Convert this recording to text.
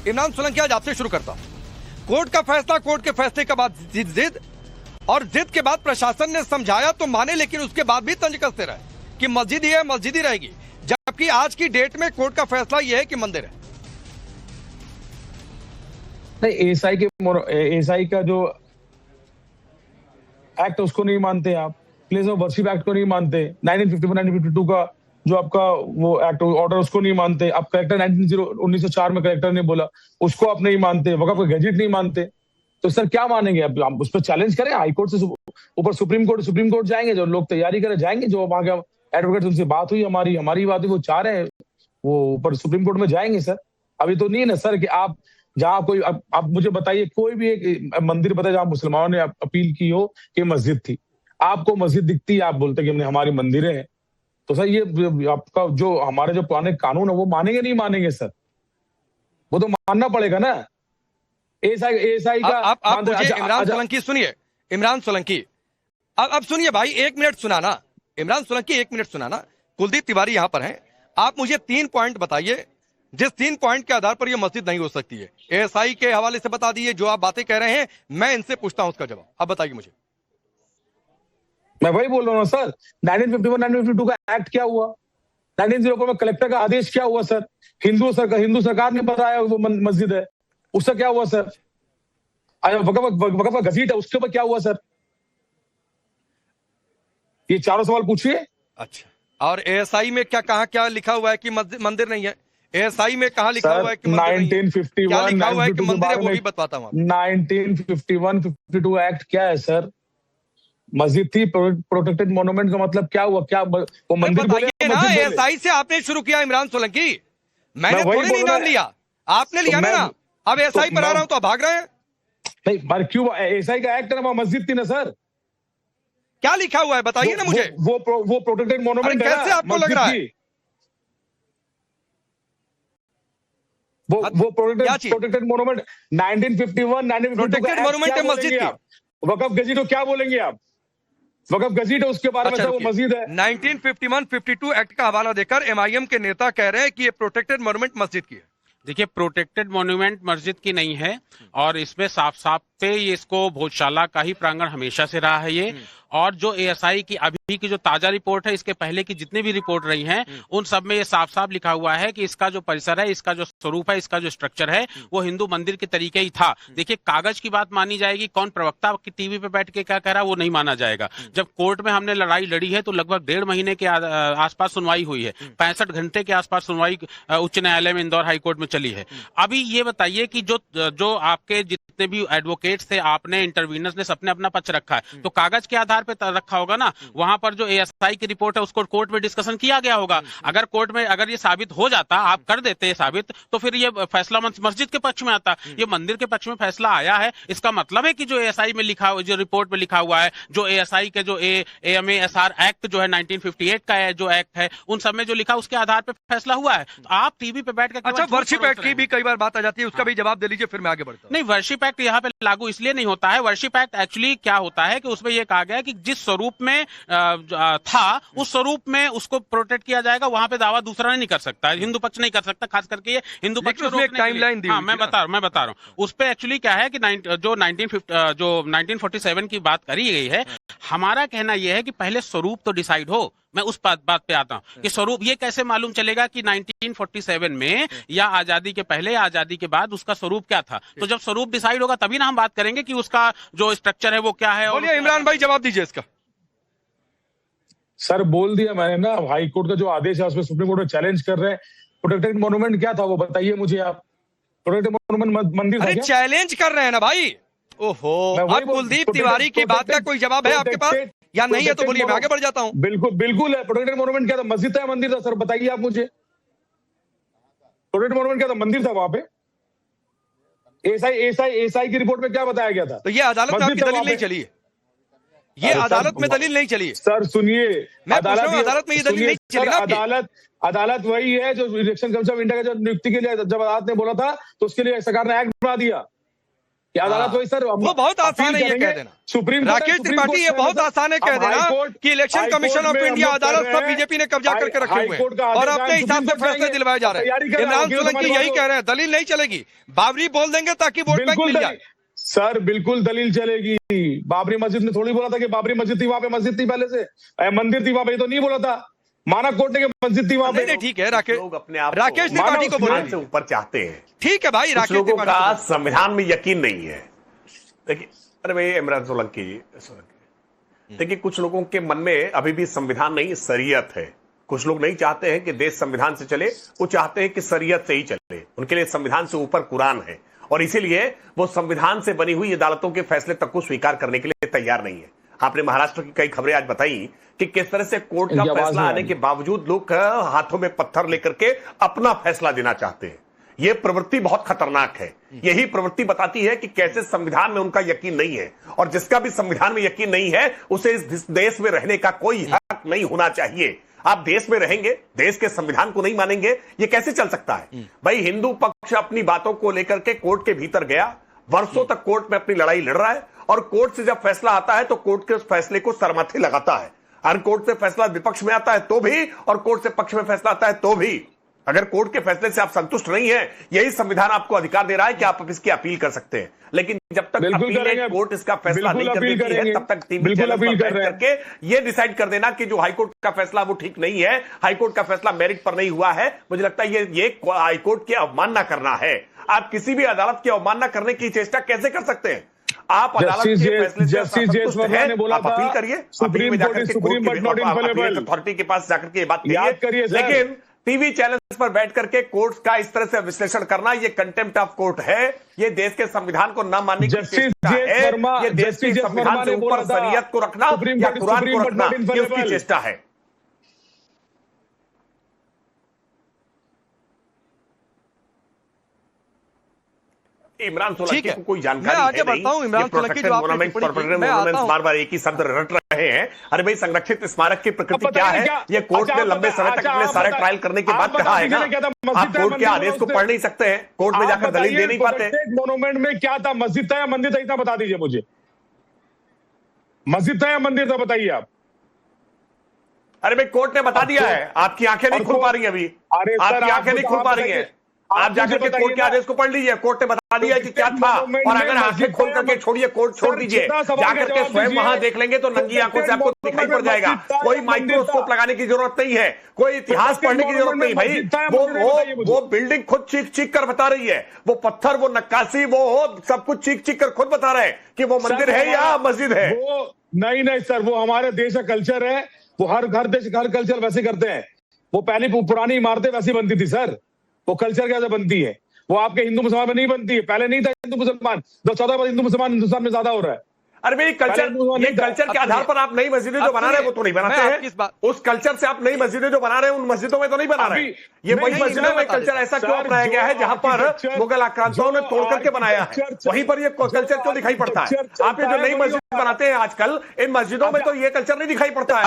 इमरान सोलंकी, आज आपसे शुरू करता हूं। कोर्ट का फैसला, कोर्ट के फैसले के बाद जिद और जिद के बाद प्रशासन ने समझाया तो माने, लेकिन उसके बाद भी तंज कसते रहे कि मस्जिद ही है, मस्जिद ही रहेगी, जबकि आज की डेट में कोर्ट का फैसला यह है कि मंदिर है। नहीं, एएसआई का जो एक्ट उसको नहीं मानते आप, प्लेस ऑफ वर्शिप एक्ट को नहीं मानते, 1951 1952 का जो आपका वो एक्ट ऑर्डर उसको नहीं मानते, आप कलेक्टर 1904 में कलेक्टर ने बोला उसको आप नहीं मानते, वक्फ का गैजेट नहीं मानते, तो सर क्या मानेंगे? आप उस पर चैलेंज करें, हाईकोर्ट से ऊपर सुप्रीम कोर्ट जाएंगे, जो लोग तैयारी करे जाएंगे, जो वहां के एडवोकेट उनसे बात हुई, हमारी बात हुई, वो चाह रहे हैं वो ऊपर सुप्रीम कोर्ट में जाएंगे सर। अभी तो नहीं है ना सर कि आप जहां कोई आप मुझे बताइए कोई भी एक मंदिर बताए जहां मुसलमानों ने अपील की हो कि मस्जिद थी, आपको मस्जिद दिखती है, आप बोलते कि हमने हमारी मंदिरें हैं, तो सर ये आपका जो हमारे जो पुराने कानून है वो मानेंगे नहीं मानेंगे सर? वो तो मानना पड़ेगा ना। एएसआई का आप मुझे इमरान सोलंकी सुनिए, इमरान सोलंकी अब सुनिए भाई, 1 मिनट सुनाना, इमरान सोलंकी 1 मिनट सुनाना। कुलदीप तिवारी यहां पर हैं, आप मुझे 3 पॉइंट बताइए जिस 3 पॉइंट के आधार पर यह मस्जिद नहीं हो सकती है। एएसआई के हवाले से बता दीजिए, जो आप बातें कह रहे हैं मैं इनसे पूछता हूं उसका जवाब, आप बताइए मुझे। मैं वही बोल रहा हूँ सर, 1951 1952 का एक्ट क्या हुआ, 1904 में कलेक्टर का आदेश क्या हुआ सर, हिंदू सरकार ने बताया वो मस्जिद है, उसका क्या हुआ सर? वक्फ का गजीट है, उसके ऊपर क्या हुआ सर? ये चारों सवाल पूछिए। अच्छा, और एएसआई में क्या लिखा हुआ है कि मंदिर नहीं है? एएसआई में कहा लिखा हुआ है कि मंदिर 1951 क्या लिखा हुआ है कि मंदिर है, वो भी बताता हूं। 1951-52 एक्ट क्या है सर? मस्जिद थी, प्रोटेक्टेड मॉन्यूमेंट का मतलब क्या हुआ? क्या वो मंदिर बताइए ना। एएसआई से आपने शुरू किया इमरान सोलंकी, मैंने थोड़ी नहीं नाम लिया, आपने लिया ना। अब एएसआई पर आ रहा हूं तो आप भाग रहे हैं। नहीं, क्यों? एएसआई का एक्ट है ना, मस्जिद थी ना सर। क्या लिखा हुआ है बताइए ना मुझे। वो प्रोटेक्टेड मॉन्यूमेंट है। कैसे आपको लग रहा है वो प्रोटेक्टेड मॉन्यूमेंट 1951 1952 प्रोटेक्टेड मॉन्यूमेंट है मस्जिद की? वक्फ गजीट को क्या बोलेंगे आप? वक्फ गजीट है, उसके बारे में वो मस्जिद है। 1951-52 एक्ट का हवाला देकर एमआईएम के नेता कह रहे हैं कि ये प्रोटेक्टेड मॉन्यूमेंट मस्जिद की है। देखिए, प्रोटेक्टेड मॉन्यूमेंट मस्जिद की नहीं है, और इसमें साफ साफ पे ये इसको भोजशाला का ही प्रांगण हमेशा से रहा है ये। और जो एएसआई की अभी की जो ताजा रिपोर्ट है, इसके पहले की जितनी भी रिपोर्ट रही हैं, उन सब में ये साफ साफ लिखा हुआ है कि इसका जो परिसर है, इसका जो स्वरूप है, इसका जो स्ट्रक्चर है, वो हिंदू मंदिर के तरीके ही था। देखिए, कागज की बात मानी जाएगी, कौन प्रवक्ता की टीवी पे बैठ के क्या कह रहा है वो नहीं माना जाएगा। जब कोर्ट में हमने लड़ाई लड़ी है तो लगभग 1.5 महीने के आसपास सुनवाई हुई है, 65 घंटे के आसपास सुनवाई उच्च न्यायालय में इंदौर हाईकोर्ट में चली है। अभी ये बताइए कि जो आपके जितने भी एडवोकेट्स थे, आपने इंटरवीनर्स ने सबने अपना पक्ष रखा है, तो कागज के आधार पे रखा होगा ना। वहां पर जो एएसआई की रिपोर्ट है उसको कोर्ट में डिस्कशन किया गया होगा। अगर कोर्ट में अगर ये साबित हो जाता, आप कर देते साबित, तो फिर ये फैसला मस्जिद के पक्ष में आता। ये मंदिर के पक्ष में फैसला आया है, इसका मतलब है कि जो एएसआई में लिखा, जो रिपोर्ट में लिखा हुआ है, जो एएसआई के जो एएमएसआर एक्ट जो है 1958 का है, जो एक्ट है, उन सब में जो लिखा उसके आधार पर फैसला हुआ है। तो आप टीवी पे बैठ कर अच्छा, वर्शिप एक्ट की भी कई बार बात आ जाती है, उसका भी जवाब दे लीजिए, फिर मैं आगे बढ़ता हूं। नहीं, वर्शिप एक्ट यहाँ पे लागू इसलिए नहीं होता है। वर्शिप एक्ट एक्चुअली क्या होता है कि उसमें यह कहा गया है कि जिस स्वरूप में था, उस स्वरूप में उसको प्रोटेक्ट किया जाएगा, वहां पे दावा दूसरा नहीं कर सकता, हिंदू पक्ष नहीं कर सकता, खास करके ये हिंदू पक्ष टाइमलाइन दी। हाँ, मैं बता रहा हूँ उस पे एक्चुअली क्या है कि जो 1947 की बात करी गई है, हमारा कहना यह है कि पहले स्वरूप तो डिसाइड हो। मैं उस बात पे आता हूं कि स्वरूप ये कैसे मालूम चलेगा कि 1947 में या आजादी के पहले या आजादी के बाद उसका स्वरूप क्या था। तो जब स्वरूप डिसाइड होगा तभी ना हम बात करेंगे कि उसका जो स्ट्रक्चर है वो क्या है। बोलिए इमरान भाई, जवाब दीजिए इसका। सर बोल दिया मैंने ना, हाई कोर्ट का जो आदेश है उसमें सुप्रीम कोर्ट में चैलेंज कर रहे हैं। प्रोटेक्टेड मॉन्यूमेंट क्या था वो बताइए मुझे आप। प्रोटेक्टेड मॉन्यूमेंट मंदिर था क्या? चैलेंज कर रहे हैं ना भाई। ओहो, अब कुलदीप तिवारी की बात का कोई जवाब है आपके पास या नहीं है? तो बोलिए, मैं आगे बढ़ जाता हूं। बिल्कुल है। प्रोटेक्टेड मॉन्यूमेंट क्या था? मस्जिद था, मंदिर था? सर बताइए आप मुझे। प्रोटेक्टेड मॉन्यूमेंट क्या था? मंदिर था वहां पे। एएसआई की रिपोर्ट में क्या बताया गया था? तो ये अदालत में आपकी दलील नहीं चली है? ये अदालत में दलील नहीं चली है? सर सुनिए, अदालत में ये दलील नहीं चली ना। अदालत वही है जो इलेक्शन कमीशन ऑफ इंडिया का जो नियुक्ति के लिए जब अदालत ने बोला था तो उसके लिए सरकार ने एक्ट बना दिया। कि अदालत वही सर वो बहुत आसान है ये कह देना। सुप्रीम कोर्ट राकेश त्रिपाठी, ये बहुत आसान है कह देना कि इलेक्शन कमीशन ऑफ इंडिया अदालत सब बीजेपी ने कब्जा करके रखे हुए हैं और अपने हिसाब से फैसले दिलवाए जा रहे हैं। इमरान सोलंकी यही कह रहे हैं, दलील नहीं चलेगी, बाबरी बोल देंगे ताकि वोट बैंक मिल जाए। सर बिल्कुल दलील चलेगी। बाबरी मस्जिद ने थोड़ी बोला था कि बाबरी मस्जिद थी, वहां पे मस्जिद थी पहले से, मंदिर थी वहां पे, तो नहीं बोला था। माना कोर्ट ने कि मस्जिद थी वहां पे। ठीक है, राकेश त्रिपाठी को से ऊपर चाहते हैं। ठीक है भाई, राकेश लोगों का संविधान में यकीन नहीं है। देखिए, अरे भाई इमरान सोलंकी, देखिए कुछ लोगों के मन में अभी भी संविधान नहीं शरीयत है। कुछ लोग नहीं चाहते हैं कि देश संविधान से चले, वो चाहते हैं कि शरीयत से ही चले। उनके लिए संविधान से ऊपर कुरान है और इसीलिए वो संविधान से बनी हुई अदालतों के फैसले तक को स्वीकार करने के लिए तैयार नहीं है। आपने महाराष्ट्र की कई खबरें आज बताई कि किस तरह से कोर्ट का फैसला आने के बावजूद लोग हाथों में पत्थर लेकर के अपना फैसला देना चाहते हैं। यह प्रवृत्ति बहुत खतरनाक है। यही प्रवृत्ति बताती है कि कैसे संविधान में उनका यकीन नहीं है, और जिसका भी संविधान में यकीन नहीं है उसे इस देश में रहने का कोई हक नहीं होना चाहिए। आप देश में रहेंगे, देश के संविधान को नहीं मानेंगे, ये कैसे चल सकता है? भाई हिंदू पक्ष अपनी बातों को लेकर के कोर्ट के भीतर गया, वर्षों तक कोर्ट में अपनी लड़ाई लड़ रहा है, और कोर्ट से जब फैसला आता है तो कोर्ट के उस फैसले को सरमथी लगाता है। और कोर्ट से फैसला विपक्ष में आता है तो भी, और कोर्ट से पक्ष में फैसला आता है तो भी। अगर कोर्ट के फैसले से आप संतुष्ट नहीं है, यही संविधान आपको अधिकार दे रहा है कि आप इसकी अपील कर सकते हैं। लेकिन जब तक कोर्ट इसका फैसला नहीं कर देती है, तब तक टीवी चैनल पर बैठ करके ये डिसाइड कर देना कि जो हाईकोर्ट का फैसला वो ठीक नहीं है, हाईकोर्ट का फैसला मेरिट पर नहीं हुआ है। मुझे लगता है ये हाईकोर्ट की अवमानना करना है। आप किसी भी अदालत की अवमानना करने की चेष्टा कैसे कर सकते हैं? आप अदालत के फैसले से असंतुष्ट हैं, आप अपील करिए, अपील में जाकर के कोर्ट के अथॉरिटी के पास जाकर के ये बात करिए। लेकिन टीवी चैनल्स पर बैठ करके कोर्ट का इस तरह से विश्लेषण करना, ये कंटेम्प्ट ऑफ कोर्ट है। ये देश के संविधान को न मानने की चेष्टा है। ये देश के संविधान से ऊपर शरीयत को रखना या कुरान को रखना, ये उसकी चेष्टा है। इमरान सोलंकी को कोई जानकारी मैं आगे बढ़ता हूं। इमरान सोलंकी जो बार-बार एक ही शब्द रट रहे हैं। अरे भाई, संरक्षित स्मारक की प्रकृति क्या है? ये कोर्ट ने लंबे समय तक इतने सारे ट्रायल करने के बाद कहा है ना। आप कोर्ट के आदेश को पढ़ नहीं सकते हैं, कोर्ट में जाकर दलील दे नहीं पाते। मोनूमेंट में क्या था? मस्जिद था या मंदिर था? इतना बता दीजिए मुझे। मस्जिद था या मंदिर था, बताइए आप। अरे भाई, कोर्ट ने बता दिया है, आपकी आंखें नहीं खुल पा रही है अभी। आपकी आंखें नहीं खुल पा रही है। आप जाकर के कोर्ट के आदेश को पढ़ लीजिए। कोर्ट ने बता दिया कि क्या था, और अगर आंखें खोल करके छोड़िए, कोर्ट छोड़ दीजिए, जाकर के स्वयं वहां देख लेंगे तो नंगी आंखों से आपको दिखाई पड़ जाएगा। कोई माइक्रोस्कोप लगाने की जरूरत नहीं है, कोई इतिहास पढ़ने की जरूरत नहीं भाई। वो बिल्डिंग खुद चीख चीख कर बता रही है, वो पत्थर, वो नक्काशी, वो सब कुछ चीख चीख कर खुद बता रहे हैं कि वो मंदिर है या मस्जिद है। नहीं सर, वो हमारे देश का कल्चर है। वो हर देश हर कल्चर वैसे करते हैं। वो पहले पुरानी इमारतें वैसी बनती थी सर। वो कल्चर कैसे बनती है? वो आपके हिंदू मुसलमान में नहीं बनती है। पहले नहीं था हिंदू मुसलमान, 14 बार हिंदू मुसलमान हिंदुस्तान में ज्यादा हो रहा है। अरे भाई, कल्चर के आधार पर आप नई मस्जिदें जो बना रहे हैं वो तो नहीं बनाते हैं। उस कल्चर से आप नई मस्जिदें जो बना रहे हैं उन मस्जिदों में तो नहीं बना रहे हैं। ये वही मस्जिदों में कल्चर ऐसा क्यों अपनाया गया है जहां पर मुगल आक्रांताओं ने तोड़ करके बनाया है? वहीं पर ये कल्चर क्यों दिखाई पड़ता है? आप ये जो नई मस्जिद बनाते हैं आजकल, इन मस्जिदों में तो ये कल्चर नहीं दिखाई पड़ता है।